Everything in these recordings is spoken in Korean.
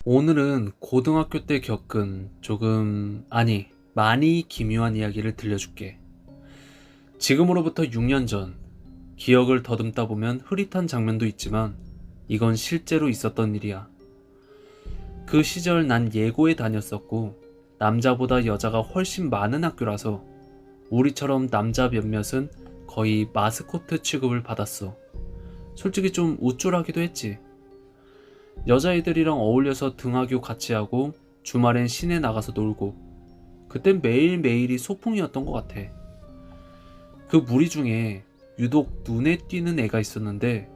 오늘은 고등학교 때 겪은 많이 기묘한 이야기를 들려줄게. 지금으로부터 6년 전, 기억을 더듬다 보면 흐릿한 장면도 있지만 이건 실제로 있었던 일이야. 그 시절 난 예고에 다녔었고 남자보다 여자가 훨씬 많은 학교라서 우리처럼 남자 몇몇은 거의 마스코트 취급을 받았어. 솔직히 좀 우쭐하기도 했지. 여자애들이랑 어울려서 등하교 같이 하고 주말엔 시내 나가서 놀고 그땐 매일매일이 소풍이었던 것 같아. 그 무리 중에 유독 눈에 띄는 애가 있었는데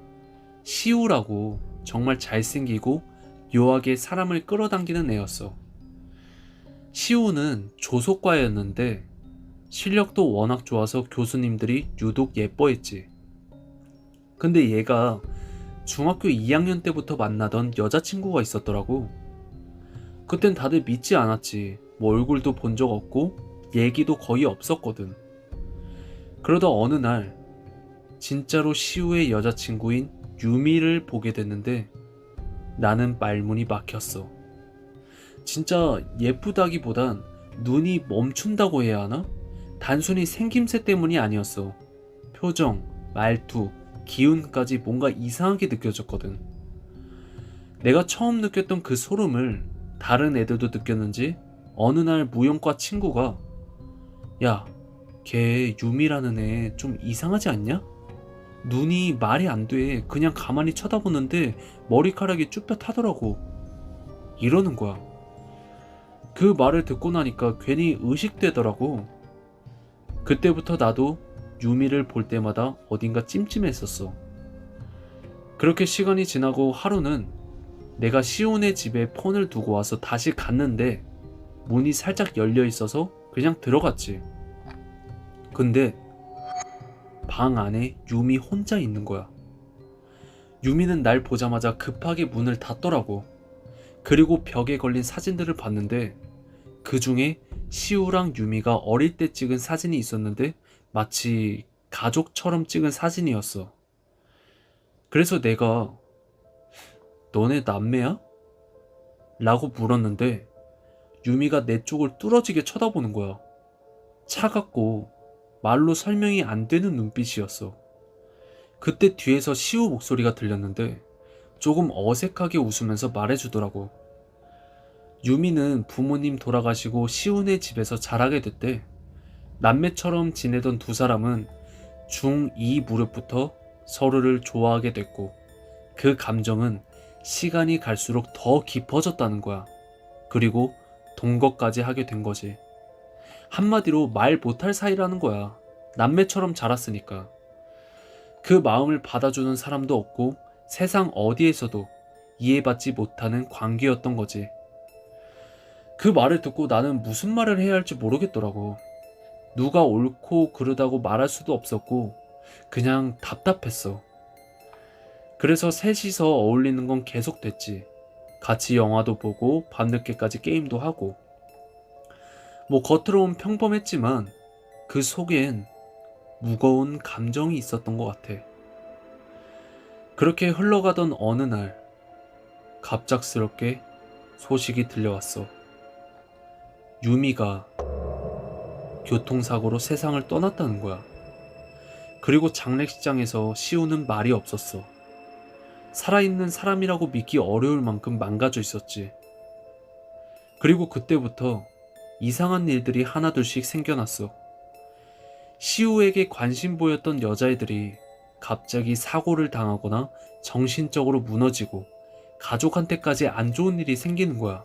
시우라고 정말 잘생기고 묘하게 사람을 끌어당기는 애였어. 시우는 조속과였는데 실력도 워낙 좋아서 교수님들이 유독 예뻐했지. 근데 얘가 중학교 2학년 때부터 만나던 여자친구가 있었더라고. 그땐 다들 믿지 않았지. 뭐 얼굴도 본 적 없고 얘기도 거의 없었거든. 그러다 어느 날 진짜로 시우의 여자친구인 유미를 보게 됐는데 나는 말문이 막혔어. 진짜 예쁘다기보단 눈이 멈춘다고 해야 하나? 단순히 생김새 때문이 아니었어. 표정, 말투, 기운까지 뭔가 이상하게 느껴졌거든. 내가 처음 느꼈던 그 소름을 다른 애들도 느꼈는지 어느 날 무용과 친구가 야, 걔 유미라는 애 좀 이상하지 않냐? 눈이 말이 안 돼. 그냥 가만히 쳐다보는데 머리카락이 쭈뼛하더라고. 이러는 거야. 그 말을 듣고 나니까 괜히 의식되더라고. 그때부터 나도 유미를 볼 때마다 어딘가 찜찜했었어. 그렇게 시간이 지나고 하루는 내가 시온의 집에 폰을 두고 와서 다시 갔는데 문이 살짝 열려 있어서 그냥 들어갔지. 근데 방 안에 유미 혼자 있는 거야. 유미는 날 보자마자 급하게 문을 닫더라고. 그리고 벽에 걸린 사진들을 봤는데 그 중에 시우랑 유미가 어릴 때 찍은 사진이 있었는데 마치 가족처럼 찍은 사진이었어. 그래서 내가 너네 남매야? 라고 물었는데 유미가 내 쪽을 뚫어지게 쳐다보는 거야. 차갑고 말로 설명이 안 되는 눈빛이었어. 그때 뒤에서 시우 목소리가 들렸는데 조금 어색하게 웃으면서 말해주더라고. 유미는 부모님 돌아가시고 시우네 집에서 자라게 됐대. 남매처럼 지내던 두 사람은 중2 무렵부터 서로를 좋아하게 됐고 그 감정은 시간이 갈수록 더 깊어졌다는 거야. 그리고 동거까지 하게 된 거지. 한마디로 말 못할 사이라는 거야. 남매처럼 자랐으니까. 그 마음을 받아주는 사람도 없고 세상 어디에서도 이해받지 못하는 관계였던 거지. 그 말을 듣고 나는 무슨 말을 해야 할지 모르겠더라고. 누가 옳고 그르다고 말할 수도 없었고 그냥 답답했어. 그래서 셋이서 어울리는 건 계속됐지. 같이 영화도 보고 밤늦게까지 게임도 하고. 뭐 겉으로는 평범했지만 그 속엔 무거운 감정이 있었던 것 같아. 그렇게 흘러가던 어느 날 갑작스럽게 소식이 들려왔어. 유미가 교통사고로 세상을 떠났다는 거야. 그리고 장례식장에서 시우는 말이 없었어. 살아있는 사람이라고 믿기 어려울 만큼 망가져 있었지. 그리고 그때부터 이상한 일들이 하나둘씩 생겨났어. 시우에게 관심 보였던 여자애들이 갑자기 사고를 당하거나 정신적으로 무너지고 가족한테까지 안 좋은 일이 생기는 거야.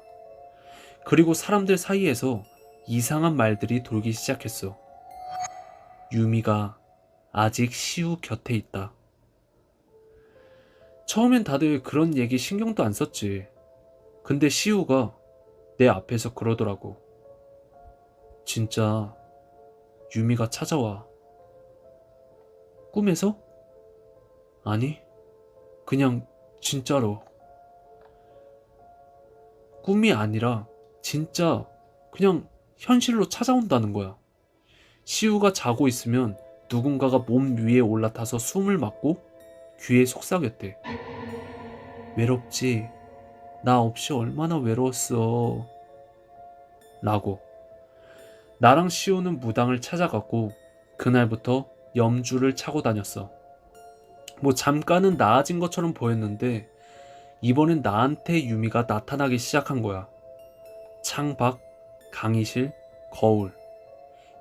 그리고 사람들 사이에서 이상한 말들이 돌기 시작했어. 유미가 아직 시우 곁에 있다. 처음엔 다들 그런 얘기 신경도 안 썼지. 근데 시우가 내 앞에서 그러더라고. 진짜 유미가 찾아와. 꿈에서? 아니, 그냥 진짜로. 꿈이 아니라 진짜 그냥 현실로 찾아온다는 거야. 시우가 자고 있으면 누군가가 몸 위에 올라타서 숨을 막고 귀에 속삭였대. 외롭지? 나 없이 얼마나 외로웠어. 라고. 나랑 시우는 무당을 찾아갔고 그날부터 염주를 차고 다녔어. 뭐 잠깐은 나아진 것처럼 보였는데 이번엔 나한테 유미가 나타나기 시작한 거야. 창밖, 강의실, 거울.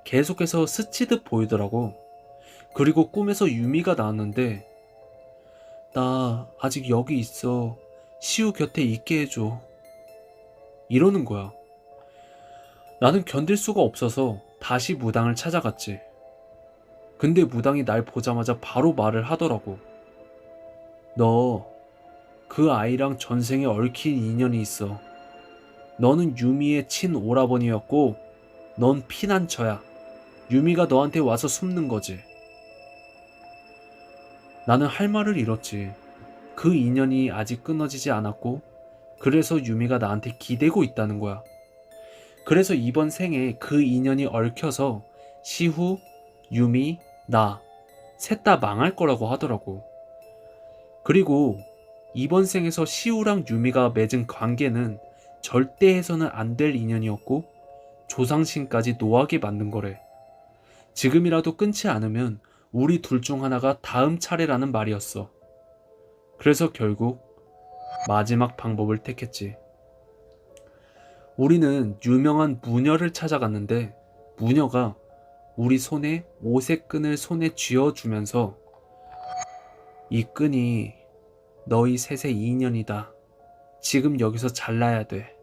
계속해서 스치듯 보이더라고. 그리고 꿈에서 유미가 나왔는데 나 아직 여기 있어. 시우 곁에 있게 해줘. 이러는 거야. 나는 견딜 수가 없어서 다시 무당을 찾아갔지. 근데 무당이 날 보자마자 바로 말을 하더라고. 너 그 아이랑 전생에 얽힌 인연이 있어. 너는 유미의 친오라버니였고 넌 피난처야. 유미가 너한테 와서 숨는 거지. 나는 할 말을 잃었지. 그 인연이 아직 끊어지지 않았고 그래서 유미가 나한테 기대고 있다는 거야. 그래서 이번 생에 그 인연이 얽혀서 시후, 유미, 나 셋 다 망할 거라고 하더라고. 그리고 이번 생에서 시우랑 유미가 맺은 관계는 절대 해서는 안 될 인연이었고 조상신까지 노하게 만든 거래. 지금이라도 끊지 않으면 우리 둘 중 하나가 다음 차례라는 말이었어. 그래서 결국 마지막 방법을 택했지. 우리는 유명한 무녀를 찾아갔는데 무녀가 우리 손에 오색 끈을 손에 쥐어주면서 이 끈이 너희 셋의 인연이다. 지금 여기서 잘라야 돼.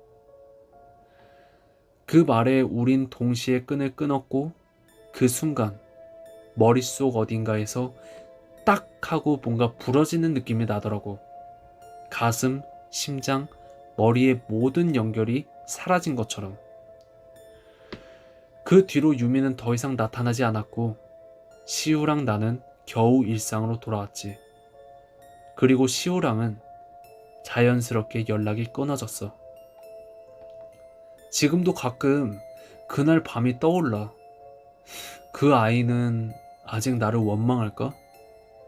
그 말에 우린 동시에 끈을 끊었고 그 순간 머릿속 어딘가에서 딱 하고 뭔가 부러지는 느낌이 나더라고. 가슴, 심장, 머리의 모든 연결이 사라진 것처럼. 그 뒤로 유미는 더 이상 나타나지 않았고 시우랑 나는 겨우 일상으로 돌아왔지. 그리고 시우랑은 자연스럽게 연락이 끊어졌어. 지금도 가끔 그날 밤이 떠올라. 그 아이는 아직 나를 원망할까?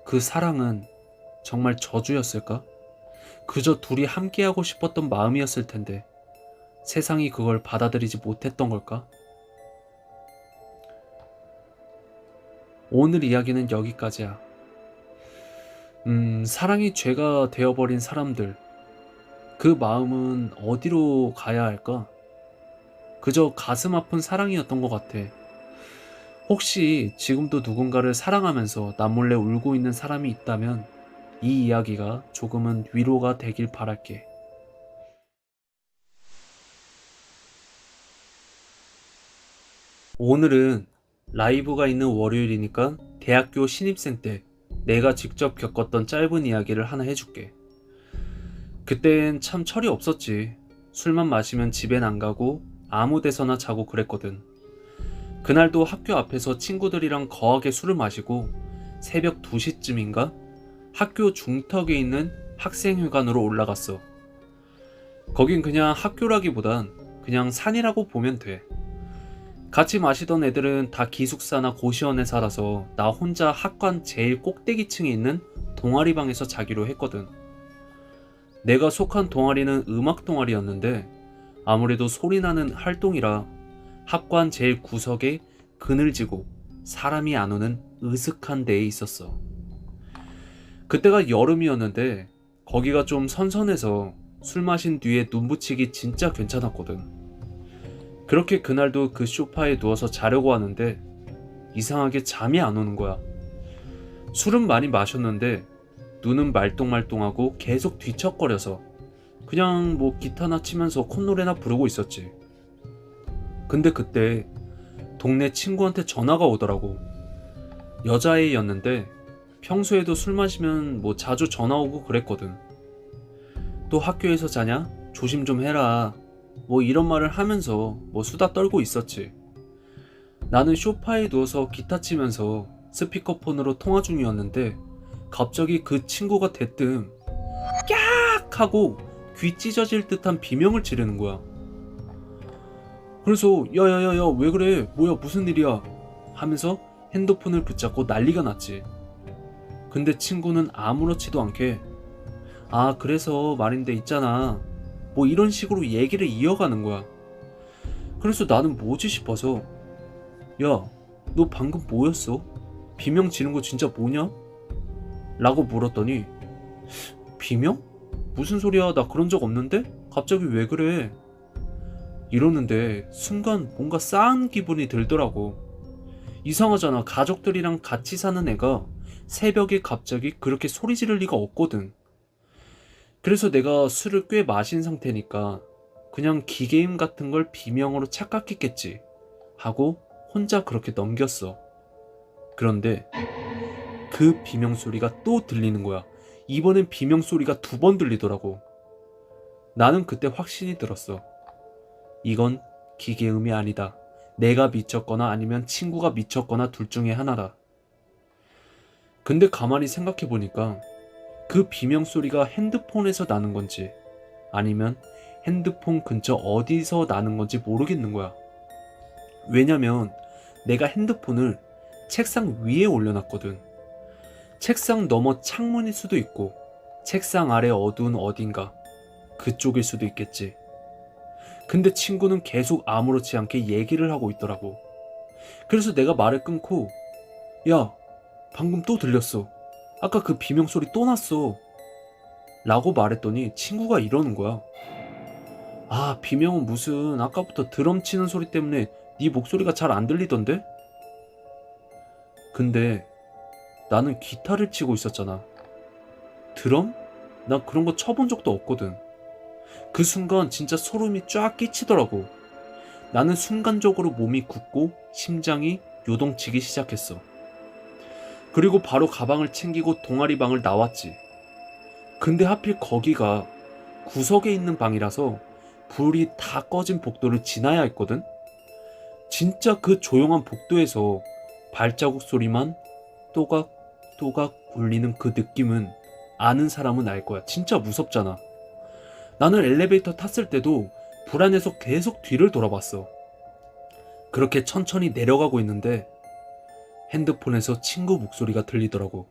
그 사랑은 정말 저주였을까? 그저 둘이 함께하고 싶었던 마음이었을 텐데 세상이 그걸 받아들이지 못했던 걸까? 오늘 이야기는 여기까지야. 사랑이 죄가 되어버린 사람들, 그 마음은 어디로 가야 할까? 그저 가슴 아픈 사랑이었던 것 같아. 혹시 지금도 누군가를 사랑하면서 남몰래 울고 있는 사람이 있다면 이 이야기가 조금은 위로가 되길 바랄게. 오늘은 라이브가 있는 월요일이니까 대학교 신입생 때 내가 직접 겪었던 짧은 이야기를 하나 해줄게. 그땐 참 철이 없었지. 술만 마시면 집엔 안 가고 아무 데서나 자고 그랬거든. 그날도 학교 앞에서 친구들이랑 거하게 술을 마시고 새벽 2시쯤인가 학교 중턱에 있는 학생회관으로 올라갔어. 거긴 그냥 학교라기보단 그냥 산이라고 보면 돼. 같이 마시던 애들은 다 기숙사나 고시원에 살아서 나 혼자 학관 제일 꼭대기층에 있는 동아리방에서 자기로 했거든. 내가 속한 동아리는 음악 동아리였는데 아무래도 소리나는 활동이라 학관 제일 구석에 그늘지고 사람이 안 오는 으슥한 데에 있었어. 그때가 여름이었는데 거기가 좀 선선해서 술 마신 뒤에 눈 붙이기 진짜 괜찮았거든. 그렇게 그날도 그 소파에 누워서 자려고 하는데 이상하게 잠이 안 오는 거야. 술은 많이 마셨는데 눈은 말똥말똥하고 계속 뒤척거려서 그냥 뭐 기타나 치면서 콧노래나 부르고 있었지. 근데 그때 동네 친구한테 전화가 오더라고. 여자애였는데 평소에도 술 마시면 뭐 자주 전화 오고 그랬거든. 또 학교에서 자냐? 조심 좀 해라. 뭐 이런 말을 하면서 뭐 수다 떨고 있었지. 나는 소파에 누워서 기타 치면서 스피커폰으로 통화 중이었는데 갑자기 그 친구가 대뜸 깍 하고 귀 찢어질 듯한 비명을 지르는 거야. 그래서 야야야야 왜 그래? 뭐야 무슨 일이야? 하면서 핸드폰을 붙잡고 난리가 났지. 근데 친구는 아무렇지도 않게 아 그래서 말인데 있잖아. 뭐 이런 식으로 얘기를 이어가는 거야. 그래서 나는 뭐지 싶어서 야, 너 방금 뭐였어? 비명 지른 거 진짜 뭐냐? 라고 물었더니 비명? 무슨 소리야? 나 그런 적 없는데? 갑자기 왜 그래? 이러는데 순간 뭔가 싸한 기분이 들더라고. 이상하잖아. 가족들이랑 같이 사는 애가 새벽에 갑자기 그렇게 소리 지를 리가 없거든. 그래서 내가 술을 꽤 마신 상태니까 그냥 기계음 같은 걸 비명으로 착각했겠지 하고 혼자 그렇게 넘겼어. 그런데 그 비명 소리가 또 들리는 거야. 이번엔 비명 소리가 2번 들리더라고. 나는 그때 확신이 들었어. 이건 기계음이 아니다. 내가 미쳤거나 아니면 친구가 미쳤거나 둘 중에 하나다. 근데 가만히 생각해보니까 그 비명 소리가 핸드폰에서 나는 건지 아니면 핸드폰 근처 어디서 나는 건지 모르겠는 거야. 왜냐면 내가 핸드폰을 책상 위에 올려놨거든. 책상 너머 창문일 수도 있고 책상 아래 어두운 어딘가 그쪽일 수도 있겠지. 근데 친구는 계속 아무렇지 않게 얘기를 하고 있더라고. 그래서 내가 말을 끊고 야, 방금 또 들렸어. 아까 그 비명 소리 또 났어. 라고 말했더니 친구가 이러는 거야. 아, 비명은 무슨 아까부터 드럼 치는 소리 때문에 네 목소리가 잘 안 들리던데? 근데 나는 기타를 치고 있었잖아. 드럼? 나 그런 거 쳐본 적도 없거든. 그 순간 진짜 소름이 쫙 끼치더라고. 나는 순간적으로 몸이 굳고 심장이 요동치기 시작했어. 그리고 바로 가방을 챙기고 동아리방을 나왔지. 근데 하필 거기가 구석에 있는 방이라서 불이 다 꺼진 복도를 지나야 했거든? 진짜 그 조용한 복도에서 발자국 소리만 또각또각 울리는 그 느낌은 아는 사람은 알 거야. 진짜 무섭잖아. 나는 엘리베이터 탔을 때도 불안해서 계속 뒤를 돌아봤어. 그렇게 천천히 내려가고 있는데 핸드폰에서 친구 목소리가 들리더라고.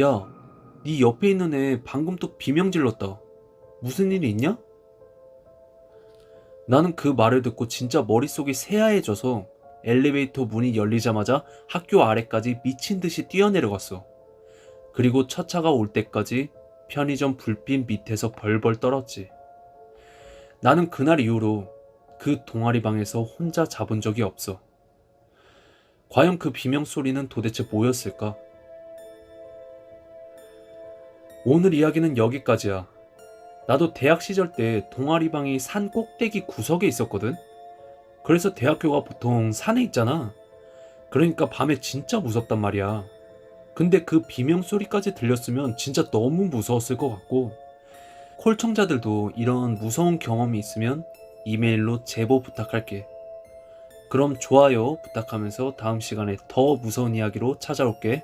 야, 네 옆에 있는 애 방금 또 비명 질렀다. 무슨 일이 있냐? 나는 그 말을 듣고 진짜 머릿속이 새하얘져서 엘리베이터 문이 열리자마자 학교 아래까지 미친 듯이 뛰어내려갔어. 그리고 첫 차가 올 때까지 편의점 불빛 밑에서 벌벌 떨었지. 나는 그날 이후로 그 동아리방에서 혼자 자본 적이 없어. 과연 그 비명 소리는 도대체 뭐였을까? 오늘 이야기는 여기까지야. 나도 대학 시절 때 동아리방이 산 꼭대기 구석에 있었거든. 그래서 대학교가 보통 산에 있잖아. 그러니까 밤에 진짜 무섭단 말이야. 근데 그 비명 소리까지 들렸으면 진짜 너무 무서웠을 것 같고, 콜청자들도 이런 무서운 경험이 있으면 이메일로 제보 부탁할게. 그럼 좋아요 부탁하면서 다음 시간에 더 무서운 이야기로 찾아올게.